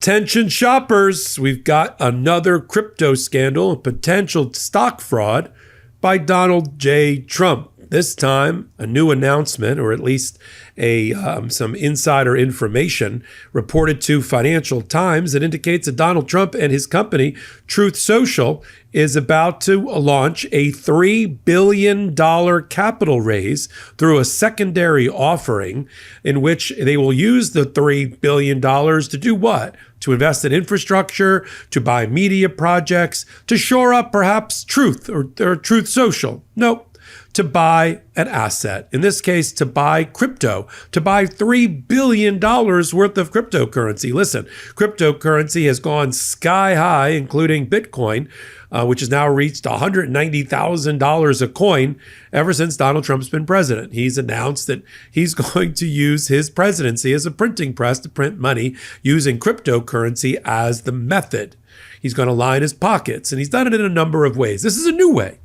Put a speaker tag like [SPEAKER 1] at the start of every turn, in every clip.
[SPEAKER 1] Attention shoppers, we've got another crypto scandal and potential stock fraud by Donald J. Trump. This time, a new announcement, or at least some insider information reported to Financial Times that indicates that Donald Trump and his company, Truth Social, is about to launch a $3 billion capital raise through a secondary offering in which they will use the $3 billion to do what? To invest in infrastructure, to buy media projects, to shore up perhaps Truth or Truth Social. Nope. To buy an asset, in this case, to buy crypto, to buy $3 billion worth of cryptocurrency. Listen, cryptocurrency has gone sky high, including Bitcoin, which has now reached $190,000 a coin ever since Donald Trump's been president. He's announced that he's going to use his presidency as a printing press to print money using cryptocurrency as the method. He's going to line his pockets, and he's done it in a number of ways. This is a new way.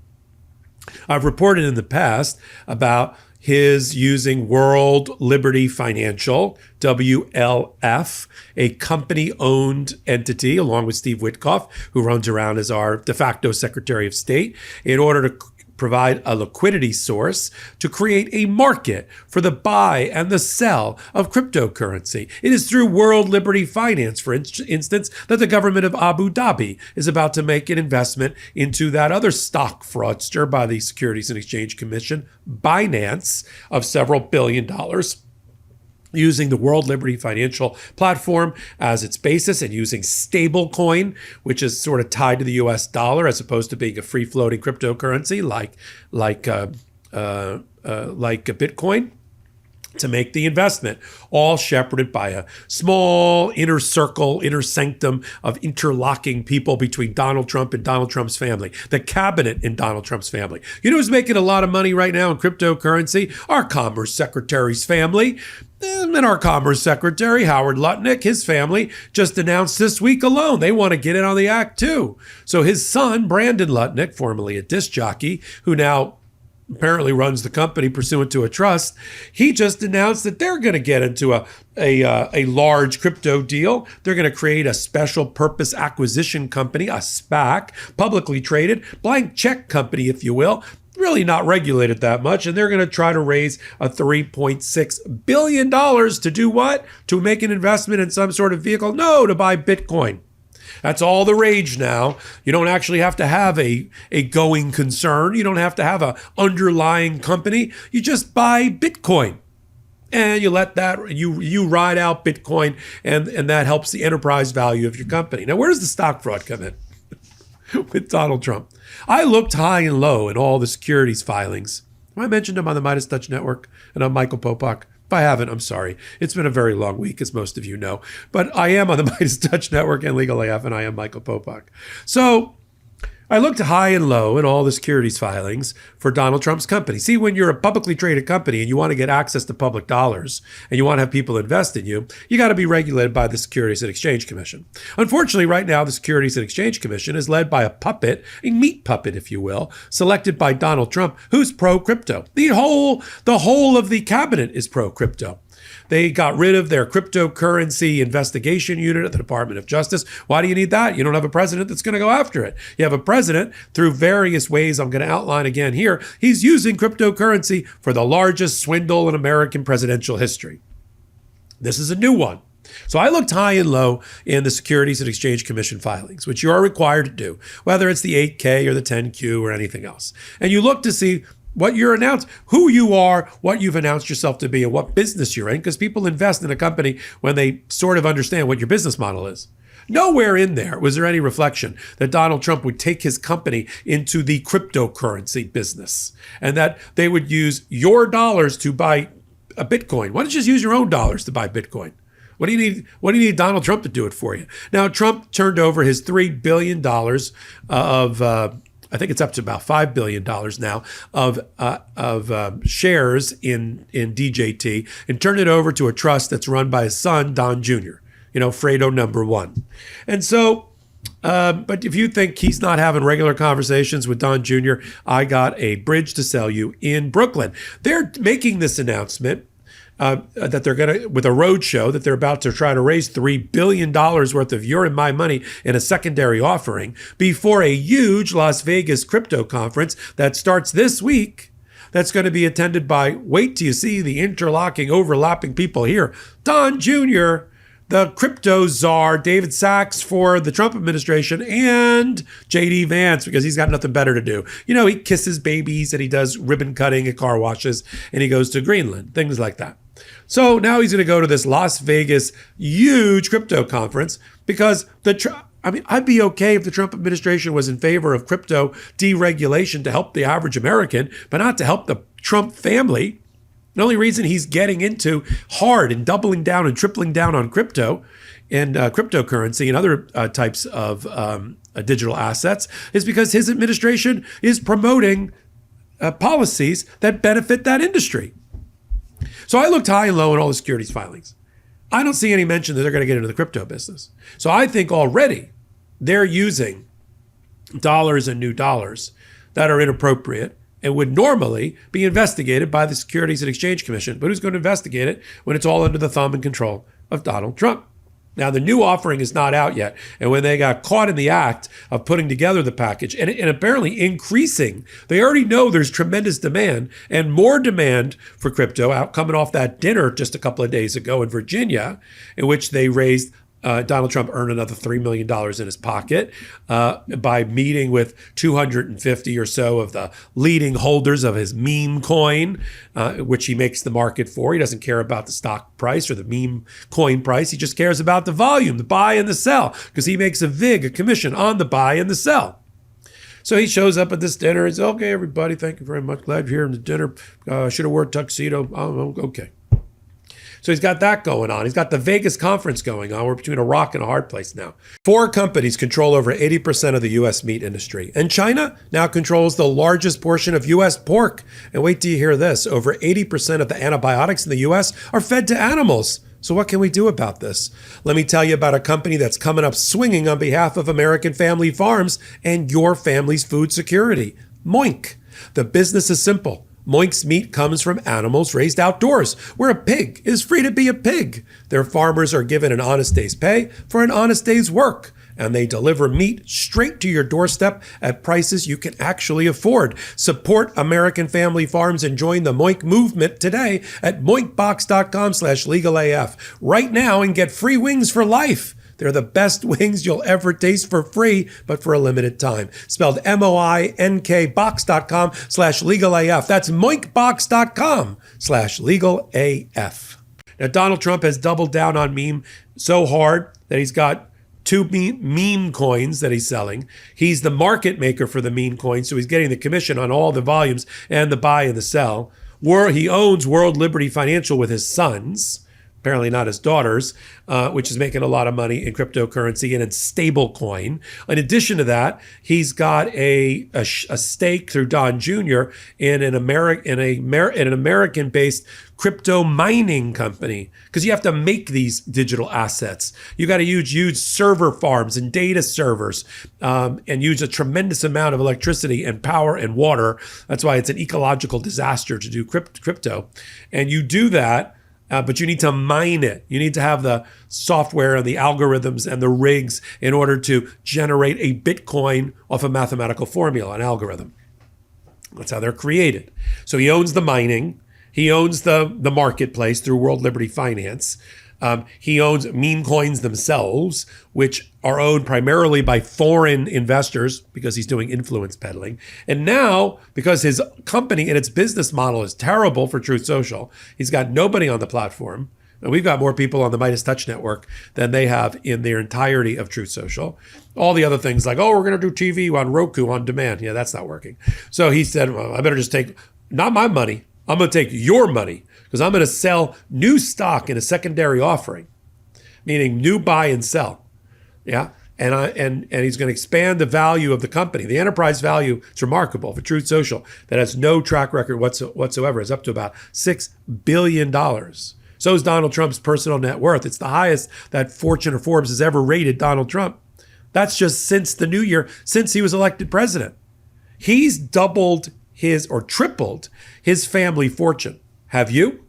[SPEAKER 1] I've reported in the past about his using World Liberty Financial, WLF, a company-owned entity, along with Steve Witkoff, who runs around as our de facto Secretary of State, in order to provide a liquidity source to create a market for the buy and the sell of cryptocurrency. It is through World Liberty Finance, for instance, that the government of Abu Dhabi is about to make an investment into that other stock fraudster by the Securities and Exchange Commission, Binance, of several billion dollars, using the World Liberty Financial platform as its basis and using stablecoin, which is sort of tied to the US dollar as opposed to being a free-floating cryptocurrency like Bitcoin, to make the investment, all shepherded by a small inner circle, inner sanctum of interlocking people between Donald Trump and Donald Trump's family, the cabinet in Donald Trump's family. You know who's making a lot of money right now in cryptocurrency? Our Commerce Secretary's family. And our Commerce Secretary, Howard Lutnick, his family just announced this week alone they want to get in on the act too. So his son, Brandon Lutnick, formerly a disc jockey, who now apparently runs the company pursuant to a trust, he just announced that they're going to get into a large crypto deal. They're going to create a special purpose acquisition company, a SPAC, publicly traded, blank check company, if you will, really not regulated that much. And they're going to try to raise a $3.6 billion to do what? To make an investment in some sort of vehicle? No, to buy Bitcoin. That's all the rage now. You don't actually have to have a going concern. You don't have to have an underlying company. You just buy Bitcoin. And you let that, you ride out Bitcoin, and that helps the enterprise value of your company. Now, where does the stock fraud come in with Donald Trump? I looked high and low in all the securities filings. Have I mentioned them on the MeidasTouch Network and on Michael Popok? If I haven't, I'm sorry. It's been a very long week, as most of you know. But I am on the MeidasTouch Network and Legal AF, and I am Michael Popok. So I looked high and low in all the securities filings for Donald Trump's company. See, when you're a publicly traded company and you want to get access to public dollars and you want to have people invest in you, you got to be regulated by the Securities and Exchange Commission. Unfortunately, right now, the Securities and Exchange Commission is led by a puppet, a meat puppet, if you will, selected by Donald Trump, who's pro-crypto. The whole of the cabinet is pro-crypto. They got rid of their cryptocurrency investigation unit at the Department of Justice. Why do you need that? You don't have a president that's going to go after it. You have a president through various ways I'm going to outline again here. He's using cryptocurrency for the largest swindle in American presidential history. This is a new one. So I looked high and low in the Securities and Exchange Commission filings, which you are required to do, whether it's the 8K or the 10Q or anything else. And you look to see what you're announced, who you are, what you've announced yourself to be, and what business you're in, because people invest in a company when they sort of understand what your business model is. Nowhere in there was there any reflection that Donald Trump would take his company into the cryptocurrency business and that they would use your dollars to buy a Bitcoin. Why don't you just use your own dollars to buy Bitcoin? What do you need? What do you need Donald Trump to do it for you? Now, Trump turned over his $3 billion of I think it's up to about $5 billion now of shares in DJT, and turned it over to a trust that's run by his son, Don Jr., Fredo number one. And so, but if you think he's not having regular conversations with Don Jr., I got a bridge to sell you in Brooklyn. They're making this announcement that they're going to, with a roadshow, that they're about to try to raise $3 billion worth of your and my money in a secondary offering before a huge Las Vegas crypto conference that starts this week. That's going to be attended by, wait till you see the interlocking, overlapping people here. Don Jr., the crypto czar, David Sachs for the Trump administration, and J.D. Vance, because he's got nothing better to do. You know, he kisses babies and he does ribbon cutting at car washes and he goes to Greenland, things like that. So now he's going to go to this Las Vegas huge crypto conference because I'd be okay if the Trump administration was in favor of crypto deregulation to help the average American, but not to help the Trump family. The only reason he's getting into hard and doubling down and tripling down on crypto and cryptocurrency and other types of digital assets is because his administration is promoting policies that benefit that industry. So I looked high and low in all the securities filings. I don't see any mention that they're going to get into the crypto business. So I think already they're using dollars and new dollars that are inappropriate and would normally be investigated by the Securities and Exchange Commission. But who's going to investigate it when it's all under the thumb and control of Donald Trump? Now, the new offering is not out yet. And when they got caught in the act of putting together the package and apparently increasing, they already know there's tremendous demand and more demand for crypto out coming off that dinner just a couple of days ago in Virginia, in which they raised Donald Trump earned another $3 million in his pocket by meeting with 250 or so of the leading holders of his meme coin, which he makes the market for. He doesn't care about the stock price or the meme coin price. He just cares about the volume, the buy and the sell, because he makes a commission on the buy and the sell. So he shows up at this dinner. He's, okay, everybody, thank you very much. Glad you're here in the dinner. Should have worn a tuxedo. Oh, okay. So he's got that going on. He's got the Vegas conference going on. We're between a rock and a hard place now. 4 companies control over 80% of the U.S. meat industry. And China now controls the largest portion of U.S. pork. And wait till you hear this. Over 80% of the antibiotics in the U.S. are fed to animals. So what can we do about this? Let me tell you about a company that's coming up swinging on behalf of American family farms and your family's food security. Moink. The business is simple. Moink's meat comes from animals raised outdoors, where a pig is free to be a pig. Their farmers are given an honest day's pay for an honest day's work, and they deliver meat straight to your doorstep at prices you can actually afford. Support American family farms and join the Moink movement today at moinkbox.com/legalaf right now and get free wings for life. They're the best wings you'll ever taste for free, but for a limited time. Spelled MOINK box.com/legalaf. That's moinkbox.com/legalaf. Now, Donald Trump has doubled down on meme so hard that he's got 2 meme coins that he's selling. He's the market maker for the meme coins, so he's getting the commission on all the volumes and the buy and the sell. He owns World Liberty Financial with his sons, apparently not his daughters, which is making a lot of money in cryptocurrency and in stable coin. In addition to that, he's got a stake through Don Jr. in an American-based crypto mining company, because you have to make these digital assets. You got to use server farms and data servers and use a tremendous amount of electricity and power and water. That's why it's an ecological disaster to do crypto. And you do that, but you need to mine it. You need to have the software and the algorithms and the rigs in order to generate a Bitcoin off a mathematical formula, an algorithm. That's how they're created. So he owns the mining. He owns the marketplace through World Liberty Finance. He owns meme coins themselves, which are owned primarily by foreign investors because he's doing influence peddling. And now, because his company and its business model is terrible for Truth Social, he's got nobody on the platform. And we've got more people on the MeidasTouch network than they have in their entirety of Truth Social. All the other things like, we're going to do TV on Roku on demand. Yeah, that's not working. So he said, well, I better just take, not my money, I'm going to take your money, because I'm going to sell new stock in a secondary offering, meaning new buy and sell. Yeah. And he's going to expand the value of the company. The enterprise value is remarkable for Truth Social that has no track record whatsoever. It's up to about $6 billion. So is Donald Trump's personal net worth. It's the highest that Fortune or Forbes has ever rated Donald Trump. That's just since the new year, since he was elected president. He's doubled or tripled his family fortune. Have you?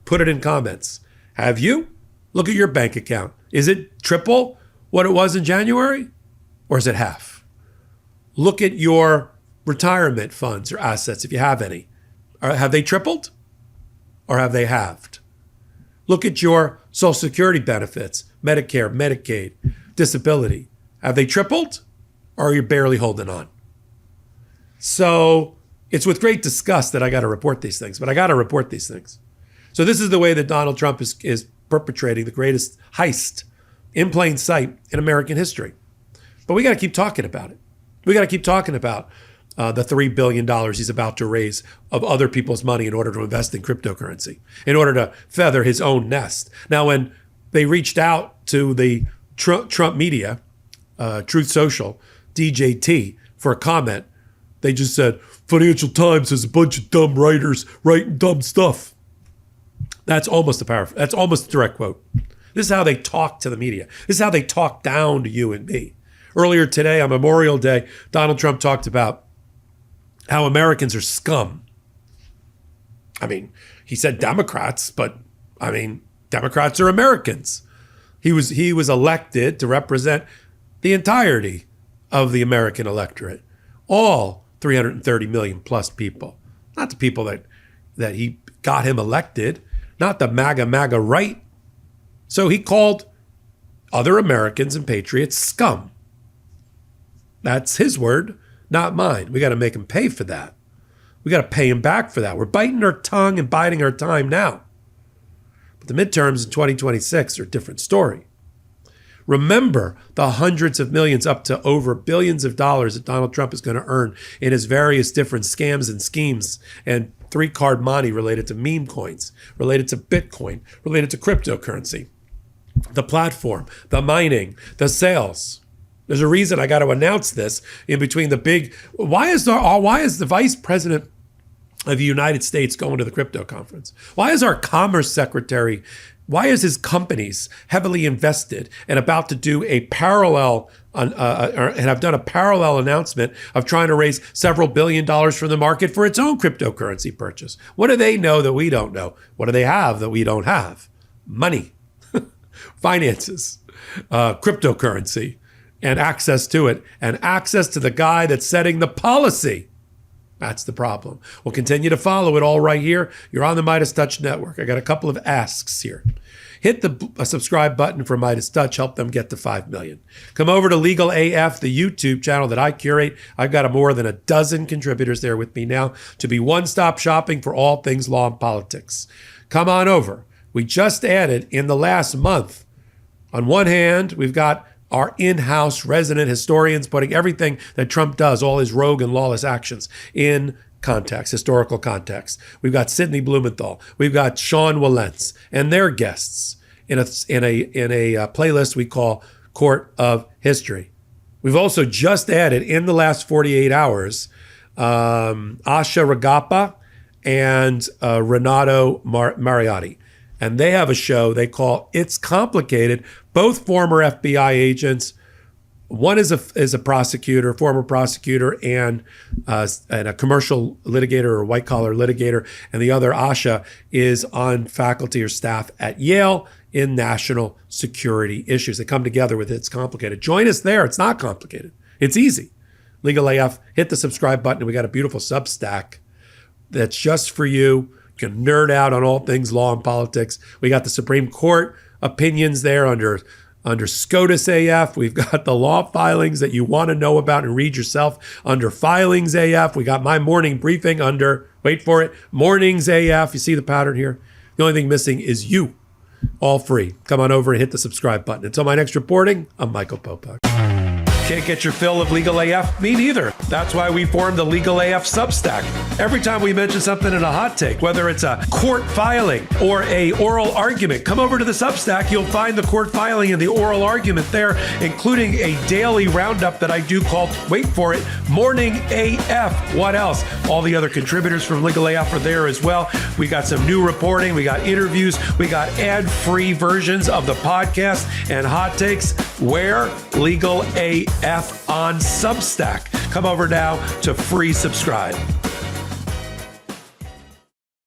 [SPEAKER 1] Put it in comments. Have you? Look at your bank account. Is it triple what it was in January? Or is it half? Look at your retirement funds or assets, if you have any. Have they tripled? Or have they halved? Look at your Social Security benefits, Medicare, Medicaid, disability. Have they tripled? Or are you barely holding on? So it's with great disgust that I got to report these things, but I got to report these things. So this is the way that Donald Trump is perpetrating the greatest heist in plain sight in American history. But we got to keep talking about it. We got to keep talking about the $3 billion he's about to raise of other people's money in order to invest in cryptocurrency, in order to feather his own nest. Now, when they reached out to the Trump media, Truth Social, DJT, for a comment, they just said, Financial Times has a bunch of dumb writers writing dumb stuff. That's almost a direct quote. This is how they talk to the media. This is how they talk down to you and me. Earlier today, on Memorial Day, Donald Trump talked about how Americans are scum. I mean, he said Democrats, but I mean, Democrats are Americans. He was elected to represent the entirety of the American electorate, all 330 million plus people, not the people that he got him elected, not the MAGA right. So he called other Americans and patriots scum. That's his word, not mine. We got to make him pay for that. We got to pay him back for that. We're biting our tongue and biding our time now. But the midterms in 2026 are a different story. Remember the hundreds of millions up to over billions of dollars that Donald Trump is going to earn in his various different scams and schemes and three-card money related to meme coins, related to Bitcoin, related to cryptocurrency, the platform, the mining, the sales. There's a reason I got to announce this in between the big. Why is the vice president of the United States going to the crypto conference? Why is our commerce secretary? Why is his companies heavily invested and about to do a parallel and have done a parallel announcement of trying to raise several $billion from the market for its own cryptocurrency purchase? What do they know that we don't know? What do they have that we don't have? Money, finances, cryptocurrency, and access to it, and access to the guy that's setting the policy. That's the problem. We'll continue to follow it all right here. You're on the MeidasTouch network. I got a couple of asks here. Hit the subscribe button for MeidasTouch. Help them get to 5 million. Come over to Legal AF, the YouTube channel that I curate. I've got more than a dozen contributors there with me now to be one-stop shopping for all things law and politics. Come on over. We just added in the last month, on one hand, we've got our in-house resident historians putting everything that Trump does, all his rogue and lawless actions, in context, historical context. We've got Sidney Blumenthal. We've got Sean Wilentz and their guests in a playlist we call Court of History. We've also just added in the last 48 hours Asha Ragappa and Renato Mariotti. And they have a show they call It's Complicated. Both former FBI agents. One is a prosecutor, former prosecutor, and a commercial litigator or white collar litigator. And the other, Asha, is on faculty or staff at Yale in national security issues. They come together with It's Complicated. Join us there. It's not complicated. It's easy. Legal AF, hit the subscribe button. And we got a beautiful Substack that's just for you. You can nerd out on all things law and politics. We got the Supreme Court opinions there under SCOTUS AF. We've got the law filings that you want to know about and read yourself under Filings AF. We got my morning briefing under, wait for it, Mornings AF. You see the pattern here? The only thing missing is you. All free. Come on over and hit the subscribe button. Until my next reporting, I'm Michael Popok. Can't get your fill of Legal AF? Me neither. That's why we formed the Legal AF Substack. Every time we mention something in a hot take, whether it's a court filing or a oral argument, come over to the Substack. You'll find the court filing and the oral argument there, including a daily roundup that I do called, wait for it, Morning AF. What else? All the other contributors from Legal AF are there as well. We got some new reporting. We got interviews. We got ad-free versions of the podcast and hot takes. Where? Legal AF on Substack. Come over now to free subscribe.